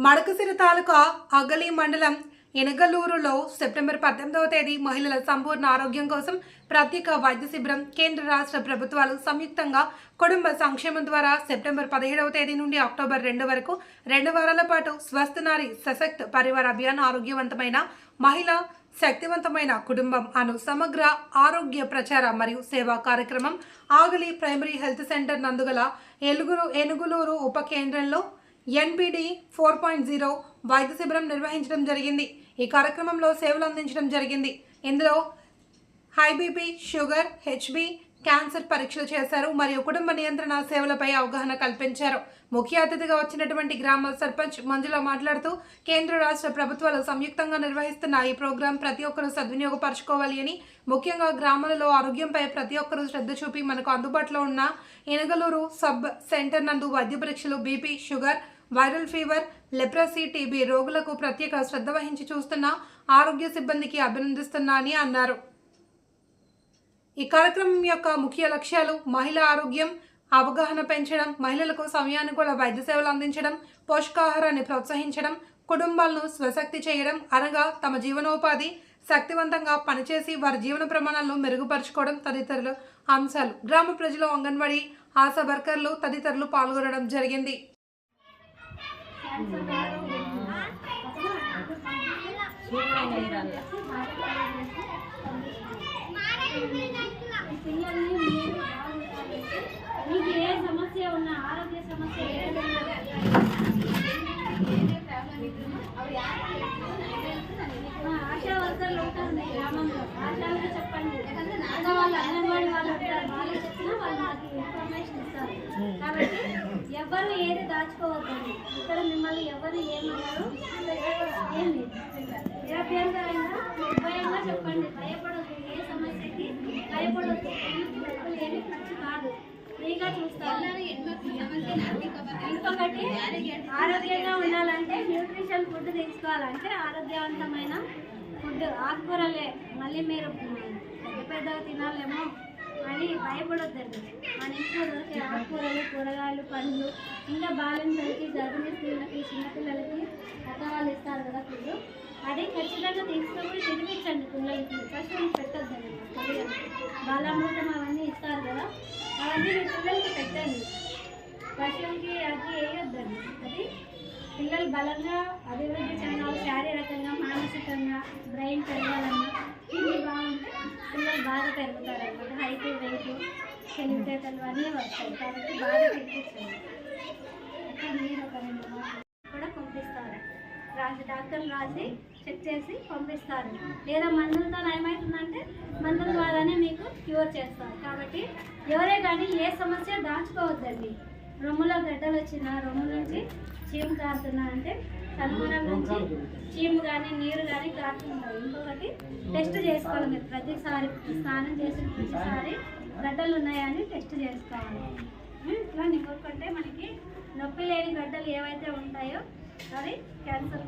మడకసిర తాలూకా అగలి మండలం ఎనగలూరులో సెప్టెంబర్ 18వ తేదీ మహిళల సంపూర్ణ ఆరోగ్యం కోసం ప్రత్యేక వైద్య శిబిరం కేంద్ర రాష్ట్ర ప్రభుత్వాలు సంయుక్తంగా కుటుంబ సంక్షేమం ద్వారా సెప్టెంబర్ 17వ తేదీ నుండి అక్టోబర్ 2 వరకు 2 వారాల పాటు స్వస్థ నారీ సశక్త్ పరివార్ అభియాన్ ఆరోగ్యవంతమైన మహిళ శక్తివంతమైన కుటుంబం అను సమగ్ర ఆరోగ్య ప్రచార మరియు సేవా కార్యక్రమం ఆగలి ప్రైమరీ హెల్త్ సెంటర్ నందుగల ఎనుగులూరు ఉప కేంద్రంలో NPD 4.0 వైద్య శిబిరం నిర్వహించడం జరిగింది. ఈ కార్యక్రమంలో సేవలు అందించడం జరిగింది. ఇందులో high BP, sugar, HB, cancer పరీక్షలు చేశారు మరియు కుటుంబ నియంత్రణ సేవలపై అవగాహన కల్పించారు. ముఖ్య అతిథిగా వచ్చినటువంటి గ్రామ సర్పంచ్ మంజుల మాట్లాడుతూ కేంద్ర రాష్ట్ర ప్రభుత్వాలు సంయుక్తంగా నిర్వహిస్తున్న ఈ ప్రోగ్రాం ప్రతి ఒక్కరూ సద్వినియోగపరచుకోవాలి అని, ముఖ్యంగా గ్రామాలలో ఆరోగ్యంపై ప్రతి ఒక్కరూ శ్రద్ధ చూపి మనకు అందుబాటులో ఉన్న ఎనగలూరు సబ్ సెంటర్ నందు వైద్య పరీక్షలు, BP, sugar, viral fever, leprosy, TB రోగులకు ప్రత్యేక శ్రద్ధ వహించి చూస్తున్న ఆరోగ్య సిబ్బందికి అభినందిస్తున్నా అని అన్నారు. ఈ కార్యక్రమం యొక్క ముఖ్య లక్ష్యాలు మహిళా ఆరోగ్యం అవగాహన పెంచడం, మహిళలకు సమయానుకూల వైద్య సేవలు అందించడం, పోషకాహారాన్ని ప్రోత్సహించడం, కుటుంబాలను స్వశక్తి చేయడం, అనగా తమ జీవనోపాధి శక్తివంతంగా పనిచేసి వారి జీవన ప్రమాణాలను మెరుగుపరచుకోవడం తదితరుల అంశాలు. గ్రామ ప్రజలు, అంగన్వాడీ ఆశా వర్కర్లు తదితరులు పాల్గొనడం జరిగింది. మీకు ఏ సమస్య ఉన్నా, ఆరోగ్య సమస్య ఆశా వర్కర్లు ఉంటారు మీ గ్రామంలో, ఆశాలకు చెప్పండి. వాళ్ళు అంగన్వాడీ వాళ్ళు ఉంటారు, వాళ్ళు చెప్పినా వాళ్ళు నాకు ఇన్ఫర్మేషన్ ఇస్తారు. కాబట్టి ఎవరు ఏది దాచుకోవద్దండి. ఇక్కడ మిమ్మల్ని ఎవరు ఏమన్నారు ఏమి నిరభ్యంతరంగా నిర్భయంగా చెప్పండి. భయపడద్దు, ఏ సమస్యకి భయపడద్దు. డబ్బులు ఏమి ఖర్చు కాదు, ఫ్రీగా చూస్తారు. ఇంకొకటి, ఆరోగ్యంగా ఉండాలంటే న్యూట్రిషన్ ఫుడ్ తీసుకోవాలంటే ఆరోగ్యవంతమైన ఫుడ్, ఆకుకూరలే. మళ్ళీ మీరు పెద్దగా తినాలేమో అని భయపడొద్దండి. మన ఇంట్లో దొరికే ఆకుకూరలు, కూరగాయలు, పండ్లు, ఇంకా బాలింతలకి, గర్భిణీ స్త్రీలకి, చిన్నపిల్లలకి రకవాళ్ళు ఇస్తారు కదా ఫుడ్, అది ఖచ్చితంగా తీసుకొని తినిపించండి పిల్లలకి. పశువులు పెట్టొద్దండి. బాలామృతం అవన్నీ ఇస్తారు కదా, అవన్నీ మీ పిల్లలకి పెట్టండి. పశువులకి అది వేయొద్దండి. అది పిల్లలు బలంగా అభివృద్ధి చెందాలి, శారీరకంగా, మానసికంగా, బ్రెయిన్ పెరగాలన్నా, కిడ్నీ బాగుంటే పిల్లలు బాగా పెరుగుతారన్నమాట. హైట్, వెయిట్, తెలివితేటలు అన్నీ వస్తాయి. కాబట్టి బాగా తినిపించండి. అక్కడ మీరు ఒక 2 మాటలు కూడా పంపిస్తారు. డాక్టర్లు రాసి చెక్ చేసి పంపిస్తారు. లేదా మందులతో ఏమవుతుందంటే మందుల ద్వారానే మీకు క్యూర్ చేస్తారు. కాబట్టి ఎవరే కానీ ఏ సమస్య దాచుకోవద్దండి. రొమ్ములో గడ్డలు వచ్చినా, రొమ్ము నుంచి చీము కారుతున్నా అంటే కనుమనం నుంచి చీము కానీ నీరు కానీ కారుతుంటారు. ఇంకొకటి, టెస్ట్ చేసుకోవాలి. మీరు ప్రతిసారి స్నానం చేసిన ప్రతిసారి గడ్డలు ఉన్నాయని టెస్ట్ చేసుకోవాలి. ఇట్లా నింపుకుంటే మనకి నొప్పి లేని గడ్డలు ఏవైతే ఉంటాయో అవి క్యాన్సర్